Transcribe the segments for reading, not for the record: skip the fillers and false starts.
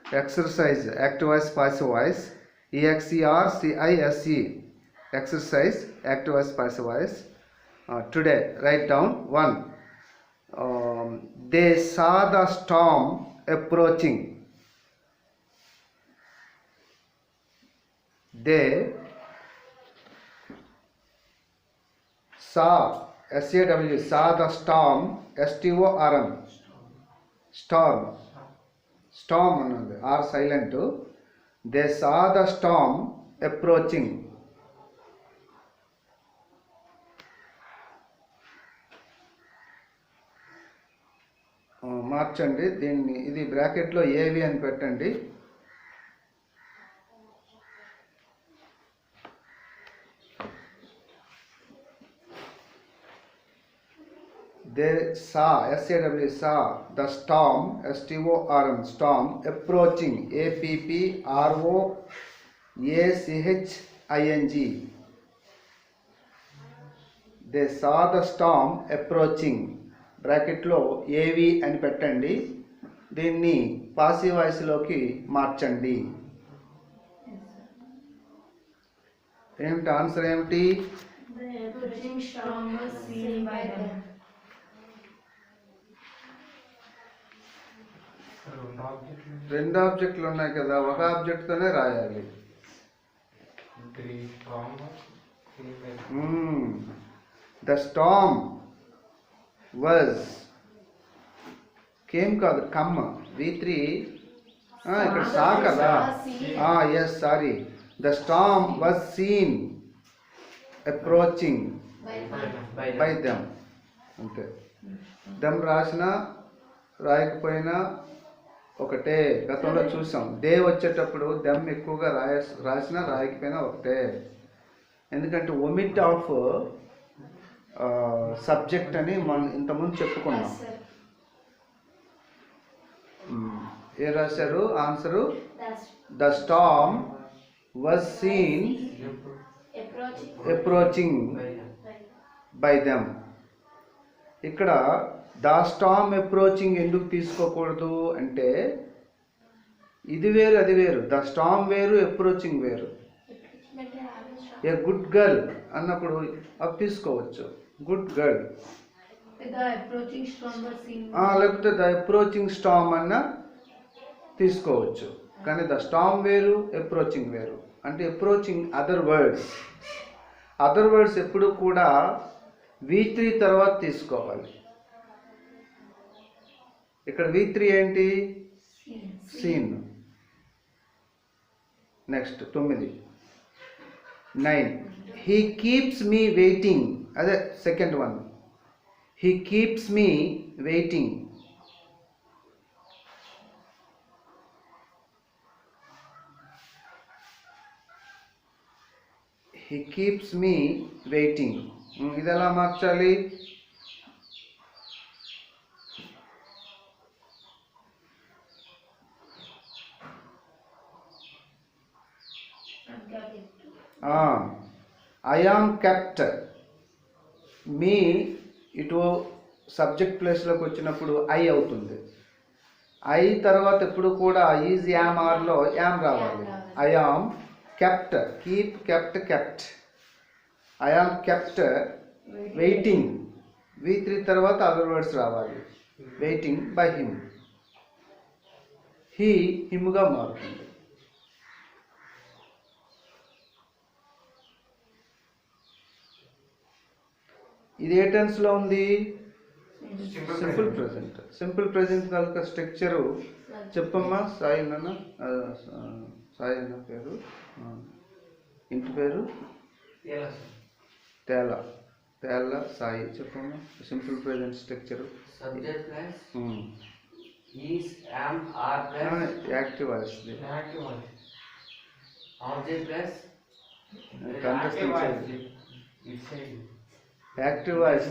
Exercise, active voice, passive voice. EXERCISE. Exercise, active voice, passive voice. Today, write down one. They saw the storm approaching. They saw, SAW, saw the storm, STORM, storm. Storm అన్నది R silent. They saw the storm approaching. మార్చండి దీన్ని, ఇది బ్రాకెట్లో ఏవి అని పెట్టండి. They saw, SAW, saw the storm, STORM, storm approaching, APPROACHING. They saw the storm approaching. బ్రాకెట్లో ఏవి అని పెట్టండి. దీన్ని పాసివ్ వాయిస్లోకి మార్చండి. ఏమిటి ఆన్సర్ ఏమిటి? రెండు ఆబ్జెక్టులు ఉన్నాయి కదా, ఒక ఆబ్జెక్ట్తోనే రాయాలి. ద స్టామ్ వాజ్, కేమ్ కాదు కమ్, V3 ఇక్కడ సా కదా. Yes, sorry. The storm was seen approaching by them. అంతే. దెమ్ రాసినా రాయకపోయినా ఒకటే. గతంలో చూసాం, దే వచ్చేటప్పుడు దెమ్ ఎక్కువగా రాసినా రాయకపోయినా ఒకటే. ఎందుకంటే ఒమిట్ ఆఫ్ సబ్జెక్ట్ అని మనం ఇంతకుముందు చెప్పుకున్నాం. ఏ రాశారు answer? The storm was seen approaching by them. ఇక్కడ ద స్టామ్ అప్రోచింగ్ ఎందుకు తీసుకోకూడదు అంటే, ఇది వేరు అది వేరు. ద స్టామ్ వేరు, అప్రోచింగ్ వేరు. ఏ గుడ్ గర్ల్ అన్నప్పుడు అవి తీసుకోవచ్చు, గుడ్ గర్ల్. లేకపోతే ద అప్రోచింగ్ స్టామ్ అన్న తీసుకోవచ్చు. కానీ ద స్టామ్ వేరు, అప్రోచింగ్ వేరు. అంటే approaching other words. Other words ఎప్పుడు కూడా V3 తర్వాత తీసుకోవాలి. ఇక్కడ V3 ఏంటి? Seen. Next 9. He keeps me waiting. అదే second one. He keeps me waiting. He keeps me waiting. ఇది ఎలా మార్చాలి? I am kept. మీ ఇటు సబ్జెక్ట్ ప్లేస్లోకి వచ్చినప్పుడు ఐ అవుతుంది. ఐ తర్వాత ఎప్పుడు కూడా ఈజ్, యామ్, ఆర్లో యామ్ రావాలి. I am kept. Keep, kept, kept. I am kept waiting. V3 తర్వాత అదర్ వర్డ్స్ రావాలి. Waiting by him. హీ హిమ్గా మారుతుంది. ఇది ఏ టెన్స్లో ఉంది? Simple present. సింపుల్ ప్రెజెంట్ కనుక స్ట్రక్చరు చెప్పమ్మా. సాయి నాన్న, సాయి అన్న పేరు, ఇంటి పేరు తేల. తేల సాయి. చెప్పమ్మా simple present structure. Subject plus is, am, are plus active voice. Object plus కంఠస్థం యాక్టివ్ వాయిస్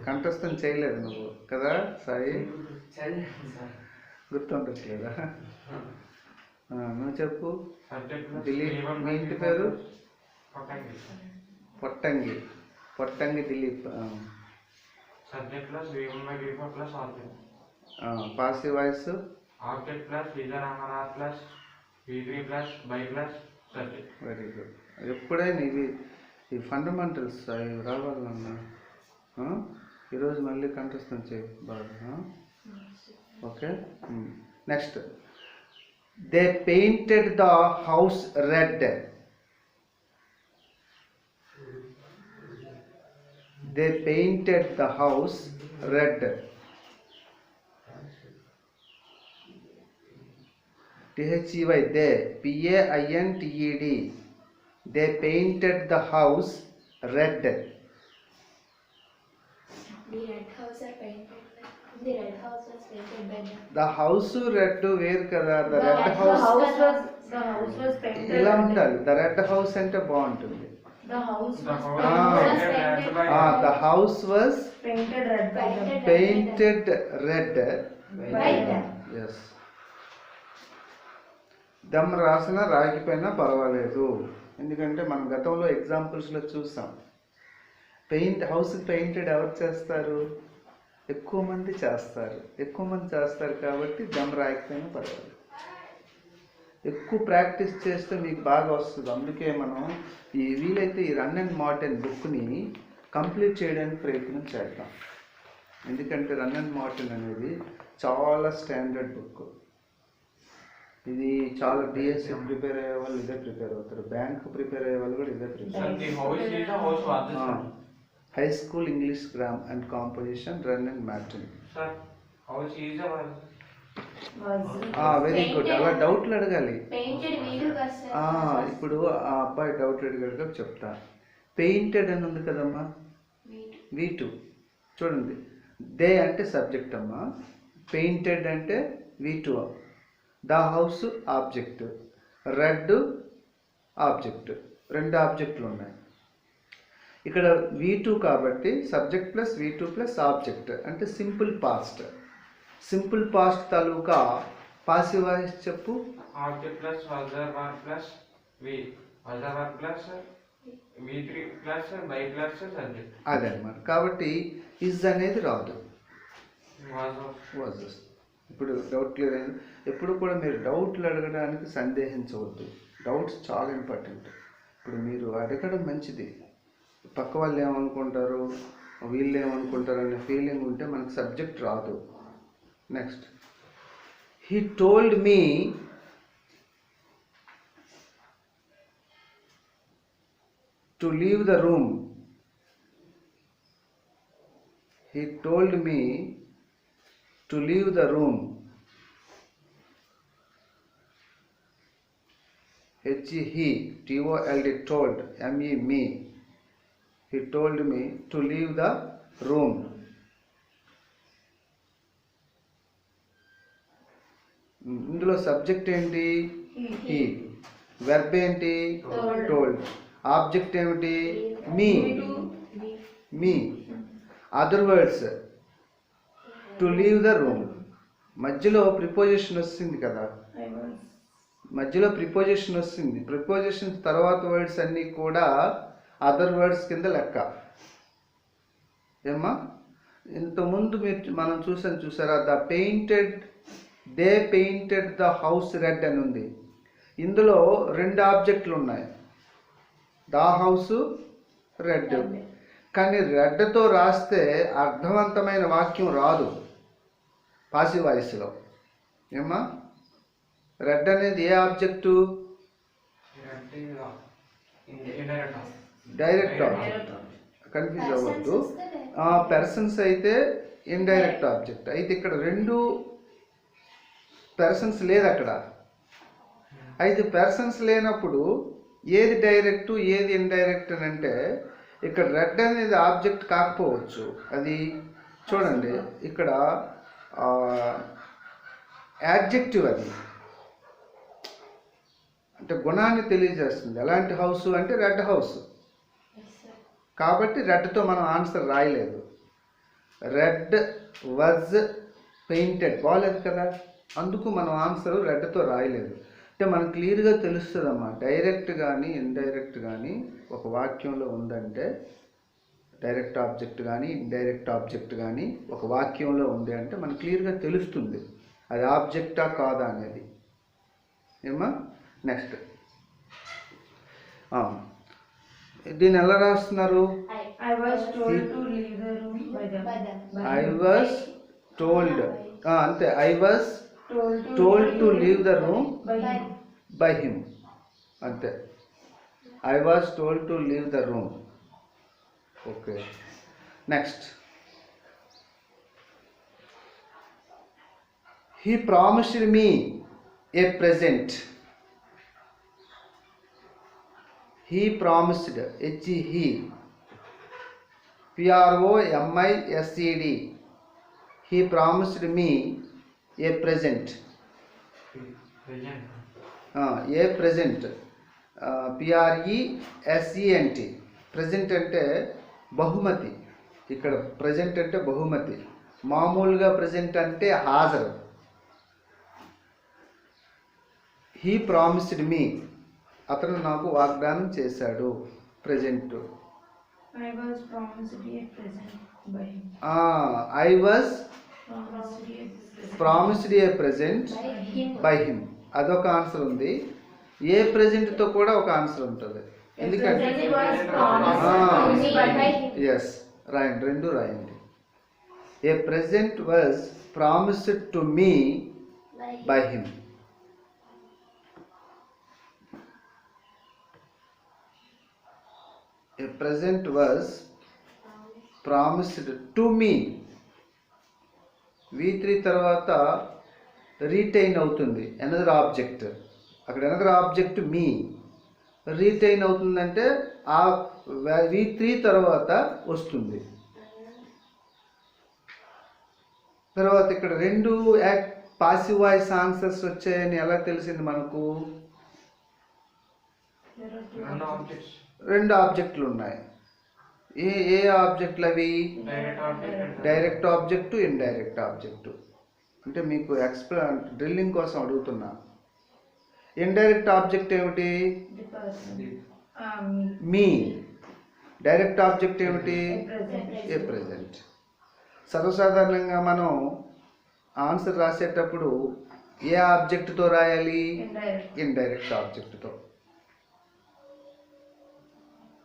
కంఠస్థం చేయలేదు నువ్వు కదా సాయి? గుర్తుండట్లేదా? నువ్వు చెప్పు. దిలీప్. మీ ఇంటి పేరు? Pottangi. Pottangi Dilip. Subject plus V1 by V4 plus object. Passive voice Object plus reason R plus V3 plus by plus subject. Very good. ఎప్పుడైనా ఈ ఫండమెంటల్స్ అవి రావాలన్నా ఈరోజు మళ్ళీ కంఠస్థం చేయి బాగా. Okay, next. They painted the house red. They painted the house red. THEY, they, PAINTED, they painted the house red. The red house are painted. The red house was painted by them. The house red వేరు కదా, the red The house house was painted. ఇలా ఉండాలి. the red house అంటే బాగుంటుంది. The house The was whole painted painted by The house was painted red by them. painted red. By them. Yes. Dum రాసినా రాయకపోయినా పర్వాలేదు, ఎందుకంటే మనం గతంలో ఎగ్జాంపుల్స్లో చూసాం. హౌస్ పెయింటెడ్ ఎవరు చేస్తారు? ఎక్కువ మంది చేస్తారు కాబట్టి దమ్ రాయకపోయినా పర్వాలేదు. ఎక్కువ ప్రాక్టీస్ చేస్తే మీకు బాగా వస్తుంది. అందుకే మనం వీలైతే ఈ రన్ అండ్ మార్టిన్ బుక్ని కంప్లీట్ చేయడానికి ప్రయత్నం చేద్దాం. ఎందుకంటే రన్ అండ్ మార్టిన్ అనేది చాలా స్టాండర్డ్ బుక్. ఇది చాలా డిఎస్సి ప్రిపేర్ అయ్యే వాళ్ళు ఇదే ప్రిపేర్ అవుతారు, బ్యాంక్ ప్రిపేర్ అయ్యే వాళ్ళు కూడా ఇదే prepare Sir, the house is a house was this one. High school English gram and composition run and Martin. Sir, house is a was. Very good. అలా డౌట్లు అడగాలి. Painted వీలు కదా సార్. ఇప్పుడు ఆ అబ్బాయి డౌట్ అడిగాడుగా చెప్తా. పెయింటెడ్ అని ఉంది కదమ్మా, V2. చూడండి, దే అంటే సబ్జెక్ట్ అమ్మా, పెయింటెడ్ అంటే V2. The house object, red object, రెండు ఆబ్జెక్టులు ఉన్నాయి. ఇక్కడ V2 కాబట్టి subject plus V2 plus object అంటే సింపుల్ పాస్ట్. సింపుల్ పాస్ట్ తాలూకా పాసివ్ వాయిస్ చెప్పు. Object plus was plus was plus V3 plus by plus subject. అదనమాట. కాబట్టి ఇజ్ అనేది రాదు, Was వాజ్. ఇప్పుడు డౌట్ క్లియర్ అయింది. ఎప్పుడు కూడా మీరు డౌట్లు అడగడానికి సందేహించవద్దు. డౌట్స్ చాలా ఇంపార్టెంట్. ఇప్పుడు మీరు అడగడం మంచిది. పక్క వాళ్ళు ఏమనుకుంటారు, వీళ్ళు ఏమనుకుంటారు అనే ఫీలింగ్ ఉంటే మనకు సబ్జెక్ట్ రాదు. Next, he told me to leave the room. He told me to leave the room. He, TOLD, told, ME, me. He told me to leave the room. ఇందులో సబ్జెక్ట్ ఏంటి? హీ. వెర్బ్ ఏంటి? Told. Object ఏమిటి? Me. Other words, to leave the room. మధ్యలో preposition వస్తుంది కదా, మధ్యలో preposition వస్తుంది. Preposition తర్వాత వర్డ్స్ అన్నీ కూడా అదర్ వర్డ్స్ కింద లెక్క. ఏమ్మా, ఇంతకుముందు మనం చూసారా, they painted the house red అని ఉంది. ఇందులో రెండు ఆబ్జెక్టులు ఉన్నాయి, ద హౌస్, రెడ్. కానీ రెడ్తో రాస్తే అర్థవంతమైన వాక్యం రాదు పాసివ్ వాయిస్లో. ఏమ్మా, రెడ్ అనేది ఏ ఆబ్జెక్టు? Direct object. కన్ఫ్యూజ్ అవ్వద్దు. పర్సన్స్ అయితే ఇండైరెక్ట్ ఆబ్జెక్ట్. అయితే ఇక్కడ రెండు పర్సన్స్ లేదు అక్కడ. అయితే పర్సన్స్ లేనప్పుడు ఏది డైరెక్ట్ ఏది ఇండైరెక్ట్ అని అంటే, ఇక్కడ రెడ్ అనేది ఆబ్జెక్ట్ కాకపోవచ్చు. అది చూడండి, ఇక్కడ యాడ్జెక్టివ్. అది అంటే గుణాన్ని తెలియజేస్తుంది. ఎలాంటి హౌస్ అంటే రెడ్ హౌస్. కాబట్టి రెడ్తో మనం ఆన్సర్ రాయలేదు. రెడ్ వాజ్ పెయింటెడ్ బాగాలేదు కదా, అందుకు మనం ఆన్సర్ రెడ్తో రాయలేదు. అంటే మనకు క్లియర్గా తెలుస్తుందమ్మా, డైరెక్ట్ కానీ ఇండైరెక్ట్ కానీ ఒక వాక్యంలో ఉందంటే, డైరెక్ట్ ఆబ్జెక్ట్ కానీ ఇండైరెక్ట్ ఆబ్జెక్ట్ కానీ ఒక వాక్యంలో ఉంది అంటే మనకు క్లియర్గా తెలుస్తుంది. అది ఆబ్జెక్టా కాదా అనేది. ఏమా నెక్స్ట్ దీన్ని ఎలా రాస్తున్నారు? I was told to leave the room by them. I was told, అంతే. I was Told told to leave the room by him. By him, అంతే. I was told to leave the room. Okay next he promised me a present. He promised, he PROMISED, he promised me a present. Present. A present, PRESENT. Present అంటే బహుమతి. ఇక్కడ present అంటే బహుమతి. మామూలుగా present అంటే హాజరు. He promised మీ, అతను నాకు వాగ్దానం చేశాడు. Present. I was promised a present by him. I was Promised a present. Promised A present By him. By him, అదొక ఆన్సర్ ఉంది. ఏ ప్రెజెంట్తో కూడా ఒక ఆన్సర్ ఉంటుంది. ఎందుకంటే Present was promised Ah. to me by him. Yes రాయండి, రెండు రాయండి. A present was promised to me by him. A present was promised to me. V3 తర్వాత రీటైన్ అవుతుంది అనదర్ ఆబ్జెక్ట్. అక్కడ అనదర్ ఆబ్జెక్ట్ మీ రీటైన్ అవుతుందంటే ఆ V3 తర్వాత వస్తుంది. తర్వాత ఇక్కడ రెండు పాసివ్ వాయిస్ ఆన్సర్స్ వచ్చాయని ఎలా తెలిసింది మనకు? There are two None objects. objects. రెండు ఆబ్జెక్టులు ఉన్నాయి. ఏ ఆబ్జెక్టులు అవి? Direct object. Direct object, indirect object. అంటే మీకు డ్రిల్లింగ్ కోసం అడుగుతున్నా. ఇండైరెక్ట్ ఆబ్జెక్ట్ ఏమిటి? The person. The Me. Me. Direct object ఏమిటి? A present. A present. సర్వసాధారణంగా మనం ఆన్సర్ రాసేటప్పుడు ఏ ఆబ్జెక్టుతో రాయాలి? Indirect. ఇండైరెక్ట్ ఆబ్జెక్టుతో.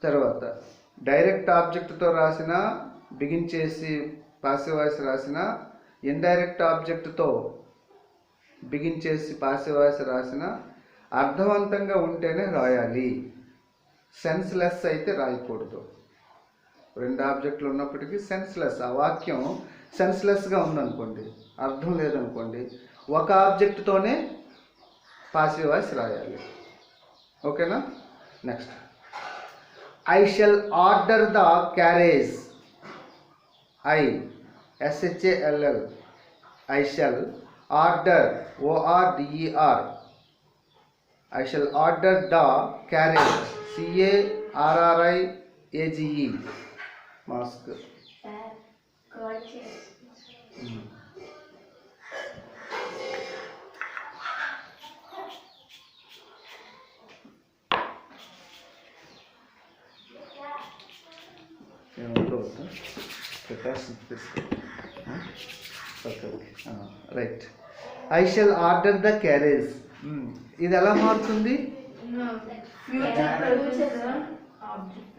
తర్వాత డైరెక్ట్ ఆబ్జెక్టుతో రాసిన, బిగిన్ చేసి పాసివ్ వాయిస్ రాసిన, ఇండైరెక్ట్ ఆబ్జెక్టుతో బిగిన్ చేసి పాసివ్ వాయిస్ రాసిన అర్థవంతంగా ఉంటేనే రాయాలి. సెన్స్లెస్ అయితే రాయకూడదు. రెండు ఆబ్జెక్టులు ఉన్నప్పటికీ సెన్స్లెస్, ఆ వాక్యం సెన్స్లెస్గా ఉందనుకోండి, అర్థం లేదనుకోండి, ఒక ఆబ్జెక్ట్తోనే పాసివ్ వాయిస్ రాయాలి. ఓకేనా? Next I shall order the carriage. SHALL. I shall order, ORDER. I shall order the carriage, CARRIAGE. Mask. Gorgeous. ఏమనుకోవద్దు, ప్రికాషన్ తీసుకో. Okay okay right. I shall order the carriage. ఇది ఎలా మారుతుంది? No. Future present object.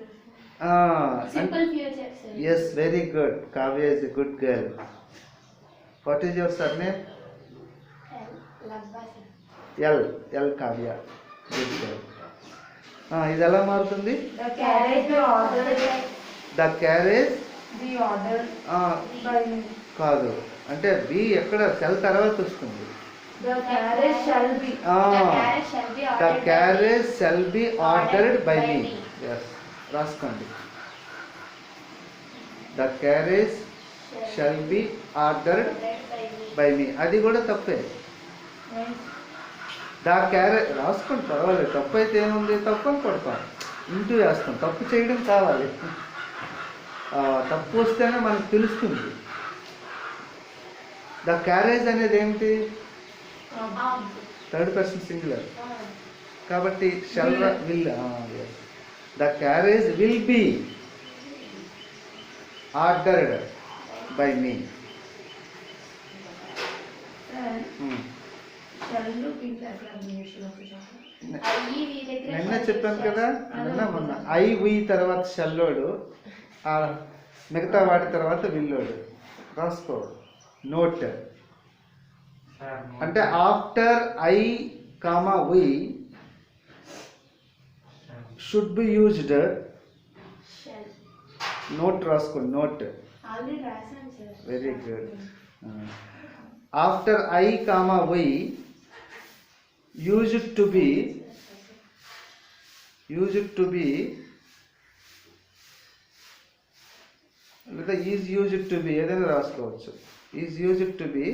Simple future, sir. Yes, very good. Kavya is a good girl. What is your surname? Labba, sir. L Kavya, good girl. ఇది ఎలా మారుతుంది? The carriage be ordered. The carriage Be ordered by me. కాదు, అంటే B ఎక్కడ cell తర్వాత వస్తుంది. The carriage shall be. The carriage shall be the ordered. Carriage shall be ordered by me. Yes, రాసుకోండి. The carriage shall be ordered by me. అది కూడా తప్పే. Nice. The carriage రాసుకోండి, పర్వాలేదు. తప్పు అయితే ఏముంది, తప్పు అని కొడతాం, ఇంటూ వేస్తాం. తప్పు చేయడం కావాలి. తప్పు వస్తేనే మనకు తెలుస్తుంది. ద క్యారేజ్ అనేది ఏమిటి? థర్డ్ పర్సన్ సింగులర్ కాబట్టి shall will. The carriage will be ordered by me. shall look into the clarification of the chapter. అయ్యి వీ దగ్గర నిన్న చెప్పాను కదా, నిన్న మొన్న ఐ వి తర్వాత షల్లోడు, ఆ మిగతా వాటి తర్వాత విల్లోడు. రాసుకో నోట్. అంటే after I comma we should be used. Shall note రాసుకో, నోట్. ఆల్రెడీ రాసాను sir. Very good. After I comma we used to be లేదా ఈజ్ యూజ్డ్ టు బి ఏదైనా రాసుకోవచ్చు. Is used to be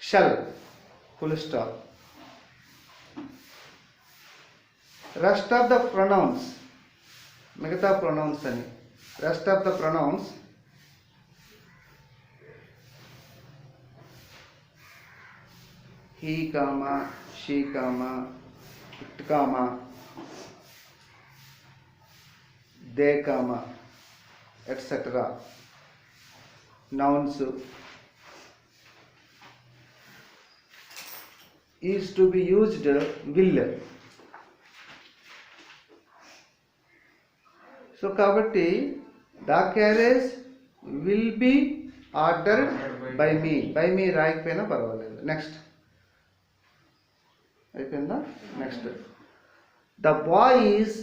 shall full stop. Rest of the pronouns, మిగతా pronouns అని. Rest of the pronouns he comma she comma it comma they comma etc. nouns is to be used will. So కాబట్టి the carriage will be ordered by me. By me రాయకపోయినా పర్వాలేదు. Next అయిపోయిందా? Next the boy is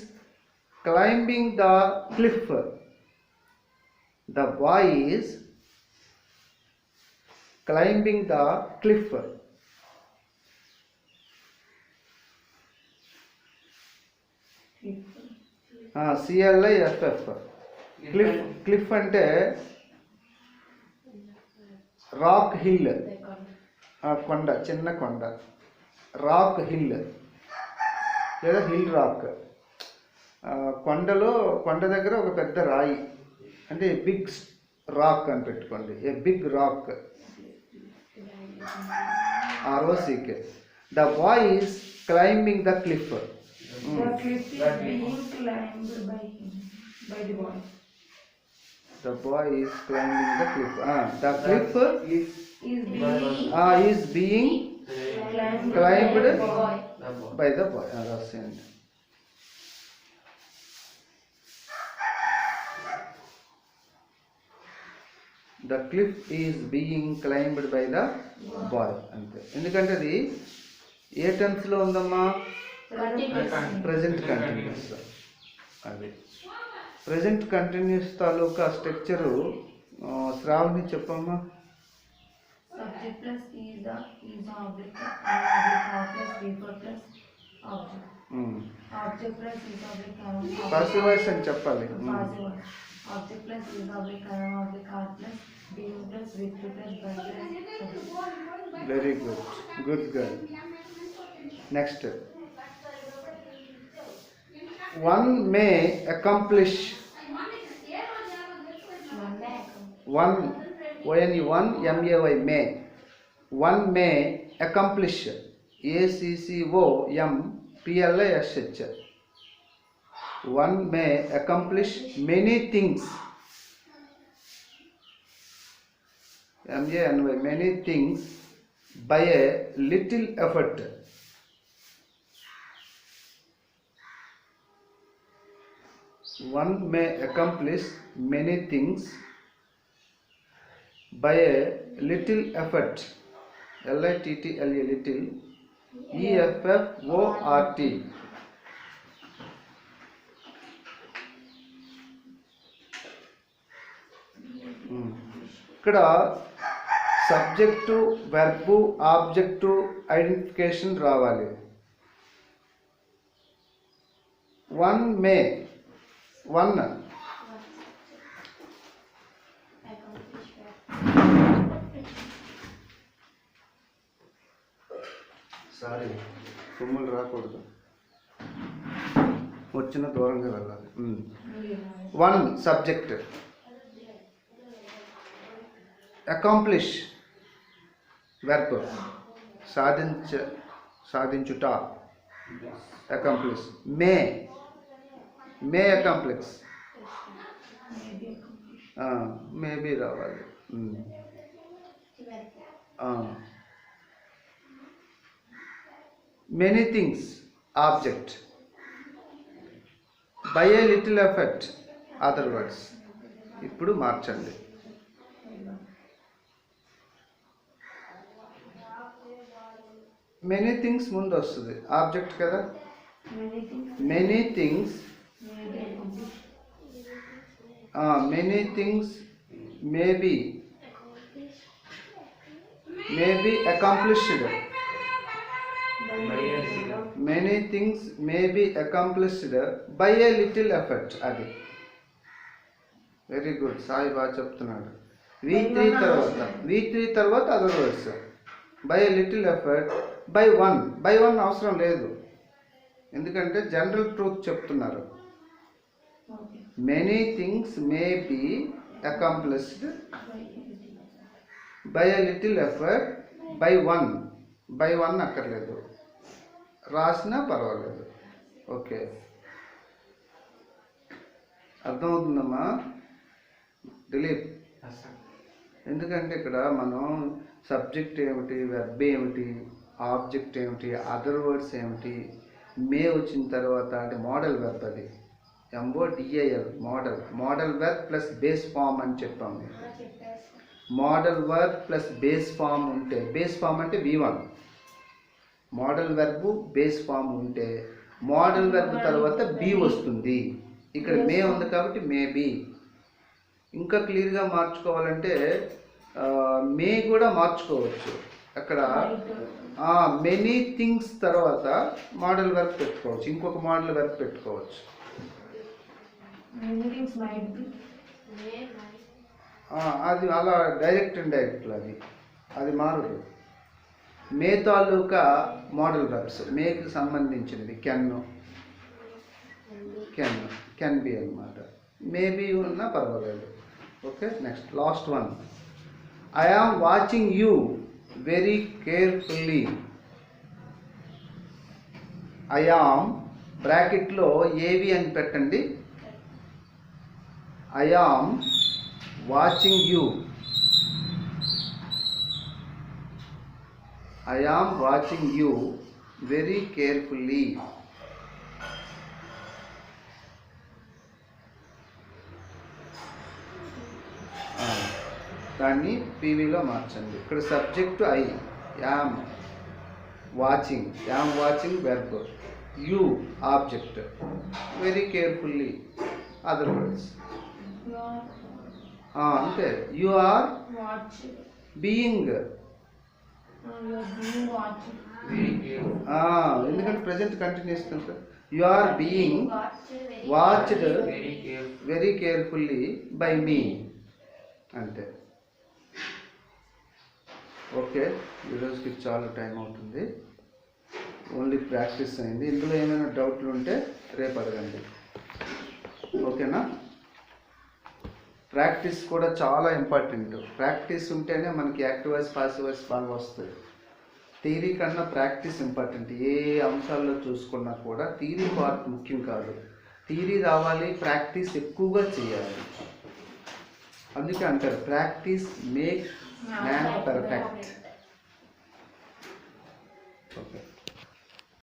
climbing the cliff. The boy is climbing the cliff. CLIFF. Cliff. Cliff అంటే rock hill, కొండ, చిన్న కొండ. Rock hill లేదా hill rock. కొండలో, కొండ దగ్గర ఒక పెద్ద రాయి అంటే బిగ్ రాక్ అని పెట్టుకోండి. A big rock, ROCK. The boy is climbing the cliff. The cliff is being climbed by him, by the boy. The boy is climbing the cliff. The cliff Is is being climbed climbed by the boy. by the boy. That's the cliff is being climbed by the boy. అంతే. ఎందుకంటే అది ఏ టెన్స్లో ఉందమ్మా? Present continuous. అది present continuous తాలూకా structure Shravani చెప్పమ్మా. Subject plus is object, are plus before plus object. Object plus is object, passive voice అని చెప్పాలి. passive voice. Object plus is object, object, are plus being plus with plus by plus. Very good. Good girl. Next one may accomplish. One may. One may accomplish. ACCOMPLISH. One may accomplish many things. MANY, many things by a little effort. One may accomplish many things by a little effort. LITTLE, little. EFFORT. ఇక్కడ subject, verb, object identification రావాలి. One may, one sorry కొమ్ములు రాకూడదు, వచ్చిన దూరంగా వెళ్ళాలి. One subject, accomplish verb, సాధించుట, accomplish. May accomplish, maybe రావాలి. Many things object, by a little effort other words. ఇప్పుడు మార్చండి. మెనీ థింగ్స్ ముందు వస్తుంది, ఆబ్జెక్ట్ కదా. Many things many things may be accomplished. Many things may be accomplished. Many things may be accomplished by a little effort. అది very good, Sai బాగా చెప్తున్నాడు. V3 తర్వాత other words. By a little effort, by one అవసరం లేదు, ఎందుకంటే general truth చెప్తున్నారు. Okay. Many things may be accomplished by a little effort, by one అక్కర్లేదు, రాసినా పర్వాలేదు. ఓకే, అర్థమవుతుందమ్మా దిలీప్? Yes, sir. ఎందుకంటే ఇక్కడ మనం సబ్జెక్ట్ ఏమిటి, వెర్బ్ ఏమిటి, ఆబ్జెక్ట్ ఏమిటి, అదర్ వర్డ్స్ ఏమిటి, మే వచ్చిన తర్వాత అంటే మోడల్ వెర్బ్. అది MODAL modal verb plus base form అని చెప్పాము. Modal verb plus base form ఉంటే, బేస్ ఫామ్ అంటే V1, modal verb base form ఉంటే మోడల్ వెర్బ్ తర్వాత బి వస్తుంది. ఇక్కడ మే ఉంది కాబట్టి మే బి. ఇంకా క్లియర్గా మార్చుకోవాలంటే మే కూడా మార్చుకోవచ్చు. అక్కడ మెనీ థింగ్స్ తర్వాత మోడల్ వెర్బ్ పెట్టుకోవచ్చు, ఇంకొక మోడల్ వెర్బ్ పెట్టుకోవచ్చు. Many things might be. అది అలా డైరెక్ట్ అండ్ డైరెక్ట్లో అది మారదు. మే తాలూకా మోడల్ వెర్బ్స్ మేకి సంబంధించినవి కెన్ బి అన్నమాట. మేబీ ఉన్నా పర్వాలేదు. Okay, next last one. I am watching you very carefully. I am బ్రాకెట్లో ఏవి అని పెట్టండి. I am watching you. I am watching you very carefully. దాన్ని పీవీలో మార్చండి. ఇక్కడ subject I, am watching verb, you object, very carefully other words. You are అంతే. You are watching. Being. You are being watching. Very careful. ఎందుకంటే present continuous కదా. You are being watched Very careful. Very carefully by me. అంతే. Okay, ఈరోజుకి చాలా time అవుతుంది. Only practice అయింది. ఇందులో ఏమైనా డౌట్లు ఉంటే రేపు అడగండి. ఓకేనా? ప్రాక్టీస్ కూడా చాలా ఇంపార్టెంట్. ప్రాక్టీస్ ఉంటేనే మనకి యాక్టివ్ వాయిస్ పాసివ్ వాయిస్ బాగా వస్తుంది. థియరీ కన్నా ప్రాక్టీస్ ఇంపార్టెంట్. ఏ అంశాల్లో చూసుకున్నా కూడా థియరీ పార్ట్ ముఖ్యం కాదు. థియరీ రావాలి, ప్రాక్టీస్ ఎక్కువగా చేయాలి. అందుకే అంటారు practice make man perfect. Okay.